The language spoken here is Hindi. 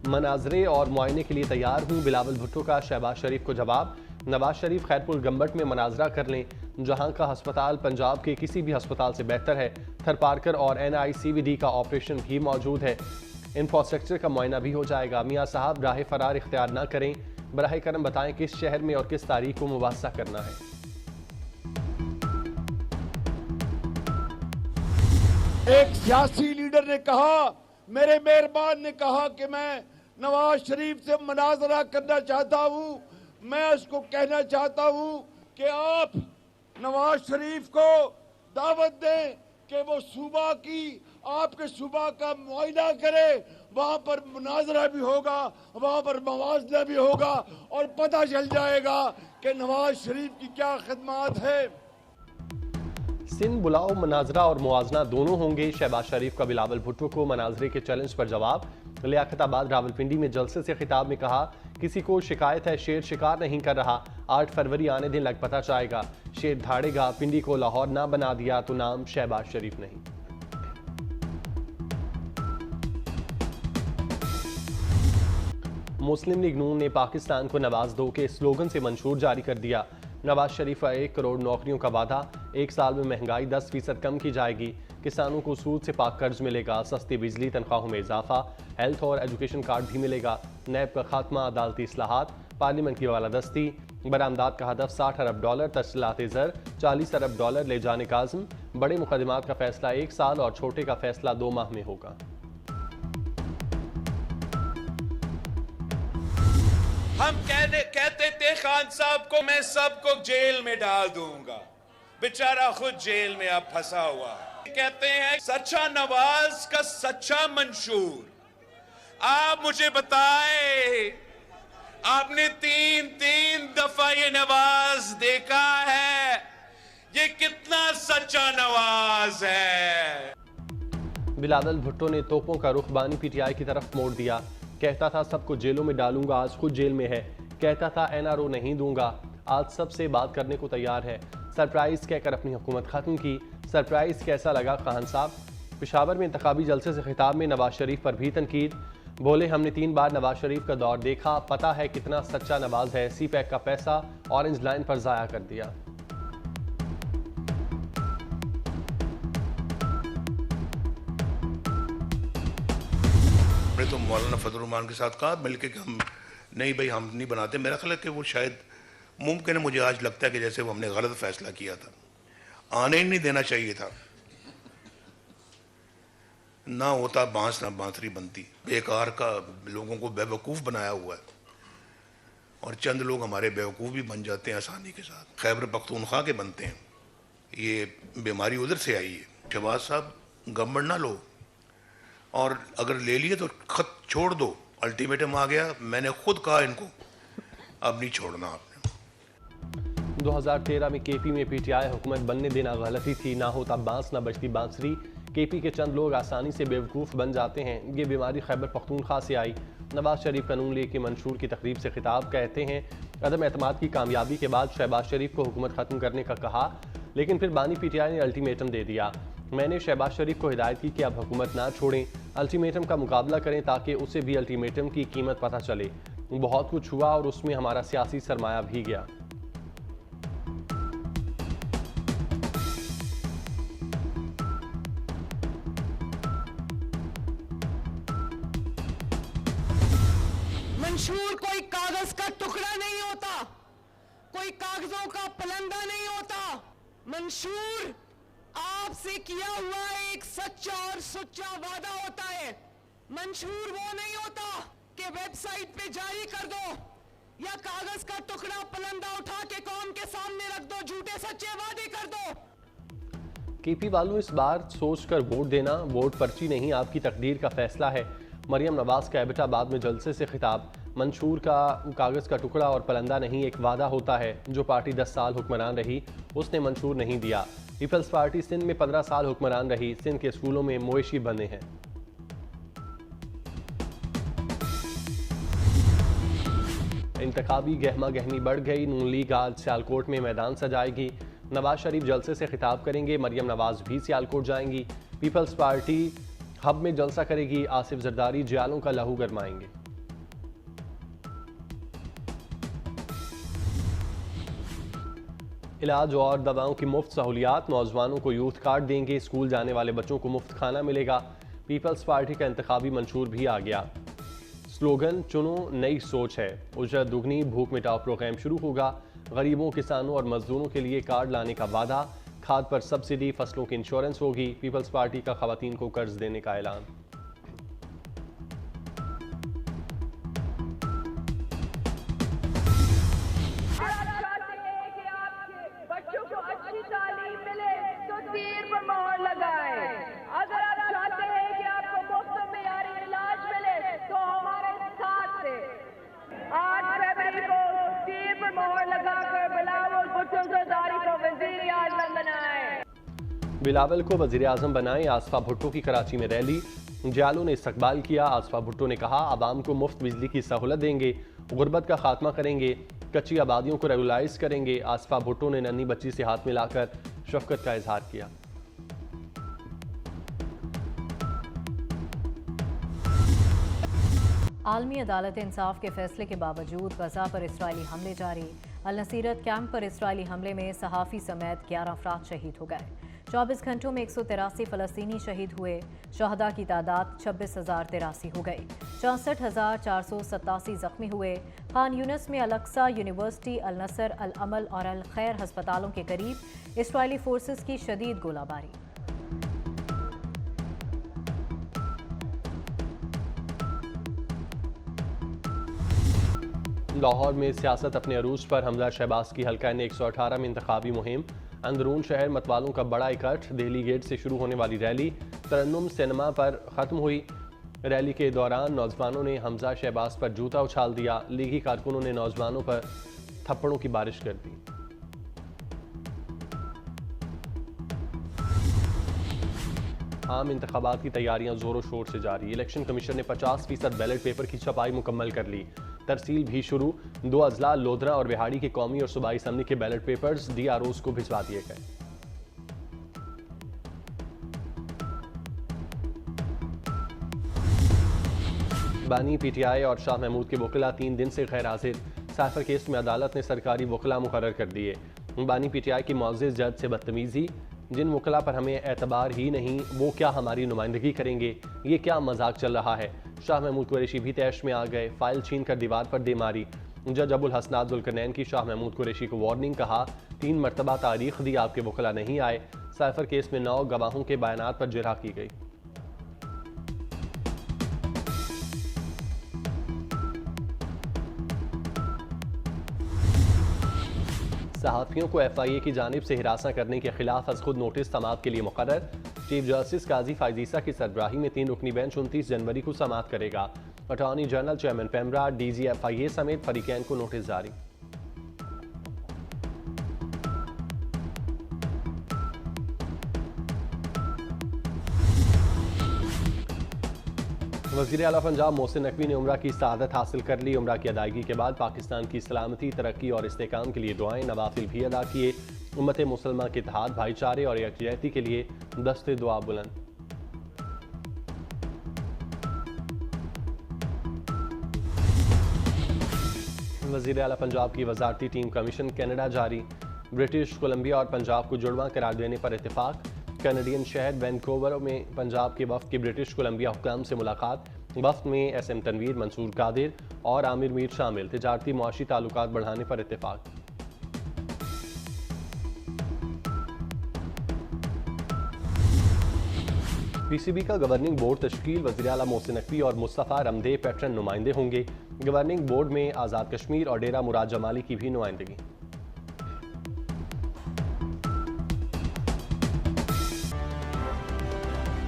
मनाजरे और मुआयने के लिए तैयार हूँ, बिलावल भुट्टो का शहबाज शरीफ को जवाब। नवाज शरीफ खैरपुर गंबट में मनाजरा कर लें, जहां का अस्पताल पंजाब के किसी भी अस्पताल से बेहतर है। थरपारकर और NICVD का ऑपरेशन भी मौजूद है। इंफ्रास्ट्रक्चर का मुआयना भी हो जाएगा। मियाँ साहब राह फरार इख्तियार ना करें, बराह करम बताएं किस शहर में और किस तारीख को मुवासा करना है। एक सियासी लीडर ने कहा, मेरे मेहरबान ने कहा कि मैं नवाज शरीफ से मुनाजरा करना चाहता हूं। मैं उसको कहना चाहता हूं कि आप नवाज शरीफ को दावत दें कि वो सूबा की आपके सूबा का मुआयना करे, वहां पर मुनाजरा भी होगा, वहां पर मुवाजना भी होगा और पता चल जाएगा कि नवाज शरीफ की क्या खिदमत है। सिंध बुलाओ, मनाजरा और मुआजना दोनों होंगे। शहबाज शरीफ का बिलावल भुट्टो को मनाजरे के चैलेंज पर जवाब। लियाकताबाद रावलपिंडी में जलसे से खिताब में कहा, किसी को शिकायत है शेर शिकार नहीं कर रहा, 8 फरवरी आने दिन लग पता जाएगा। शेर धाड़ेगा, पिंडी को लाहौर ना बना दिया तो नाम शहबाज शरीफ नहीं। मुस्लिम लीग नून ने पाकिस्तान को नवाज दो के स्लोगन से मंशूर जारी कर दिया। नवाज शरीफ का 1 करोड़ नौकरियों का वादा, 1 साल में महंगाई 10% कम की जाएगी। किसानों को सूद से पाक कर्ज मिलेगा, सस्ती बिजली, तनख्वाहों में इजाफा, हेल्थ और एजुकेशन कार्ड भी मिलेगा। नैब का खात्मा, अदालती इस्लाहात, पार्लियामेंट की बालादस्ती। बरामदात का हदफ $60 अरब, तस्लीलात ज़र $40 अरब ले जाने का आज़म। बड़े मुकदमात का फैसला 1 साल और छोटे का फैसला 2 माह में होगा। हम कहते थे खान साहब को मैं सबको जेल में डाल दूंगा, बेचारा खुद जेल में अब फंसा हुआ है। कहते हैं सच्चा नवाज का सच्चा मंशूर। आप मुझे बताएं, आपने तीन दफा ये नवाज देखा है, ये कितना सच्चा नवाज है। बिलावल भुट्टो ने तोपों का रुख बानी PTI की तरफ मोड़ दिया। कहता था सबको जेलों में डालूंगा, आज खुद जेल में है। कहता था NRO नहीं दूंगा, आज सबसे बात करने को तैयार है। सरप्राइज कहकर अपनी हुकूमत खत्म की। सरप्राइज कैसा लगा खान साहब? पेशावर में इंतखाबी जलसे से खिताब में नवाज शरीफ पर भी तनकीद। बोले, हमने 3 बार नवाज शरीफ का दौर देखा, पता है कितना सच्चा नवाज है। CPAC का पैसा ऑरेंज लाइन पर जाया कर दिया। हमने तो मौलाना फजल रहमान के साथ कहा मिलके कि हम नहीं भाई, हम नहीं बनाते। मेरा ख्याल है कि वो शायद मुमकिन है, मुझे आज लगता है कि जैसे वो हमने गलत फैसला किया था, आने ही नहीं देना चाहिए था। ना होता बांस ना बांसुरी बनती। बेकार का लोगों को बेवकूफ़ बनाया हुआ है और चंद लोग हमारे बेवकूफ़ भी बन जाते हैं आसानी के साथ। खैबर पख्तूनख्वा के बनते हैं। ये बीमारी उधर से आई है। शहबाज साहब गवर्नमेंट ना लो, और अगर ले लिए तो खत छोड़ दो। अल्टीमेटम आ गया, मैंने खुद कहा इनको अब नहीं छोड़ना आपने। 2013 में KP में PTI हुकूमत बनने देना गलती थी। ना होता बांस ना बजती बांसुरी। KP के चंद लोग आसानी से बेवकूफ़ बन जाते हैं। ये बीमारी खैबर पख्तूनख्वा से आई। नवाज शरीफ कानून लेके मंशूर की तकरीब से खिताब। कहते हैं अदम एतमाद की कामयाबी के बाद शहबाज शरीफ को हुकूमत ख़त्म करने का कहा, लेकिन फिर बानी PTI ने अल्टीमेटम दे दिया। मैंने शहबाज शरीफ को हिदायत की कि अब हुकूमत ना छोड़ें, अल्टीमेटम का मुकाबला करें ताकि उसे भी अल्टीमेटम की कीमत पता चले। बहुत कुछ हुआ और उसमें हमारा सियासी सरमाया भी गया। मंशूर कोई कागज का टुकड़ा नहीं होता, कोई कागजों का पलंदा नहीं होता। मंशूर आपसे किया हुआ एक सच्चा और सुच्चा वादा होता है। मंशूर वो नहीं होता कि वेबसाइट पे जारी कर दो या कागज का टुकड़ा पलंदा उठा के कौम के सामने रख दो, झूठे सच्चे वादे कर दो। KP वालों, इस बार सोचकर वोट देना, वोट पर्ची नहीं, आपकी तकदीर का फैसला है। मरियम नवाज का एबटाबाद में जलसे से खिताब। मंशूर का कागज़ का टुकड़ा और पलंदा नहीं, एक वादा होता है। जो पार्टी 10 साल हुक्मरान रही उसने मंशूर नहीं दिया। पीपल्स पार्टी सिंध में 15 साल हुक्मरान रही। सिंध के स्कूलों में मवेशी बने हैं। इंतखाबी गहमा गहमी बढ़ गई। नून लीग आज सियालकोट में मैदान सजाएगी। नवाज शरीफ जलसे से खिताब करेंगे। मरियम नवाज भी सियालकोट जाएंगी। पीपल्स पार्टी हब में जलसा करेगी। आसिफ जरदारी जियालों का लहू गरमाएंगे। इलाज और दवाओं की मुफ्त सहूलियात, नौजवानों को यूथ कार्ड देंगे, स्कूल जाने वाले बच्चों को मुफ्त खाना मिलेगा। पीपल्स पार्टी का इंतखाबी मंशूर भी आ गया। स्लोगन चुनो नई सोच है। उजरत दुगनी भूख मिटाओ प्रोग्राम शुरू होगा। गरीबों, किसानों और मजदूरों के लिए कार्ड लाने का वादा। खाद पर सब्सिडी, फसलों की इंश्योरेंस होगी। पीपल्स पार्टी का खवातीन को कर्ज देने का ऐलान। बिलावल को वजीर आजम बनाएं। आसफा भुट्टो की कराची में रैली। जालो ने इस्तकबाल किया। आसफा भुट्टो ने कहा आवाम को मुफ्त बिजली की सहूलत देंगे, गुर्बत का खात्मा करेंगे, कच्ची आबादियों को रेगुलाइज करेंगे। आसफा भुट्टो ने नन्ही बच्ची से हाथ मिलाकर शफकत का इजहार किया। आलमी अदालत इंसाफ के फैसले के बावजूद गजा पर इसराइली हमले जारी। अल नसीरत कैंप पर इसराइली हमले में सहाफ़ी समेत 11 अफराद शहीद हो गए। 24 घंटों में 183 फ़लस्तीनी शहीद हुए। शहदा की तादाद 26,083 हो गई। 64,487 जख्मी हुए। खान यूनिस में अल-अक्सा यूनिवर्सिटी, अल नसर, अल अमल और अल खैर हस्पतालों के करीब इसराइली फोर्सेस की शदीद गोलाबारी। लाहौर में सियासत अपने अरूज पर। हमजा शहबाज की हल्का ने 118 में इंतखाबी मुहिम। अंदरून शहर मतवालों का बड़ा इकट्ठ। दिल्ली गेट से शुरू होने वाली रैली तरन्नुम सिनेमा पर ख़त्म हुई। रैली के दौरान नौजवानों ने हमजा शहबाज पर जूता उछाल दिया। लीगी कारकुनों ने नौजवानों पर थप्पड़ों की बारिश कर दी। आम इंतखाबात की तैयारियां जोरों शोर से जारी। इलेक्शन कमीशन ने 50% बैलेट पेपर की छपाई मुकम्मल कर ली। तरसील भी शुरू। 2 अजला लोधरा और बिहाड़ी के कौमी और सूबाई असम्बली के बैलेट पेपर्स DROs को भिजवा दिए गए। बानी PTI और शाह महमूद के वकला 3 दिन से गैर हाजिर। साइफर केस में अदालत ने सरकारी वकला मुकर्रर कर दिए। बानी PTI की मुअज़्ज़िज़ जज से बदतमीजी। जिन वकला पर हमें एतबार ही नहीं वो क्या हमारी नुमाइंदगी करेंगे, ये क्या मजाक चल रहा है। शाह महमूद कुरैशी भी तैश में आ गए। फाइल छीन कर दीवार पर दे मारी। जज अबुल हसनात जुल्करनैन की शाह महमूद कुरैशी को वार्निंग। कहा 3 मरतबा तारीख दी, आपके वकला नहीं आए। साइफर केस में 9 गवाहों के बयानात पर जिरह की गई। सहाफ़ियों को FIA की जानिब से हिरासा करने के खिलाफ अज खुद नोटिस समाअत के लिए मुकर्रर। चीफ जस्टिस काजी फायजीसा की सरबराही में 3 रुकनी बेंच 29 जनवरी को समाअत करेगा। Attorney general, chairman PEMRA, DG FIA समेत फरीकैन को नोटिस जारी। वज़ीर आला पंजाब मोहसिन नकवी ने उम्रा की सआदत हासिल कर ली। उम्रा की अदायगी के बाद पाकिस्तान की सलामती, तरक्की और इस्तेहकाम के लिए दुआएं, नवाफिल भी अदा किए। उम्मत मुसलमान के इत्तेहाद, भाईचारे और यकजहती के लिए दस्ते दुआ बुलंद। वज़ीर आला पंजाब की वजारती टीम कमीशन कनाडा जारी। ब्रिटिश कोलंबिया और पंजाब को जुड़वां करार देने पर इत्तेफाक। कैनेडियन शहर वैनकूवर में पंजाब के वफ्द की ब्रिटिश कोलंबिया हुक्काम से मुलाकात। वफ्द में SM तनवीर, मंसूर कादिर और आमिर मीर शामिल। तिजारती मुआशी ताल्लुकात बढ़ाने पर इत्तेफाक। PCB का गवर्निंग बोर्ड तश्कील। वज़ीर आला मोहसिन नकवी और मुस्तफ़ा रमदे पैटर्न नुमाइंदे होंगे। गवर्निंग बोर्ड में आज़ाद कश्मीर और डेरा मुराद जमाली की भी नुमाइंदगी।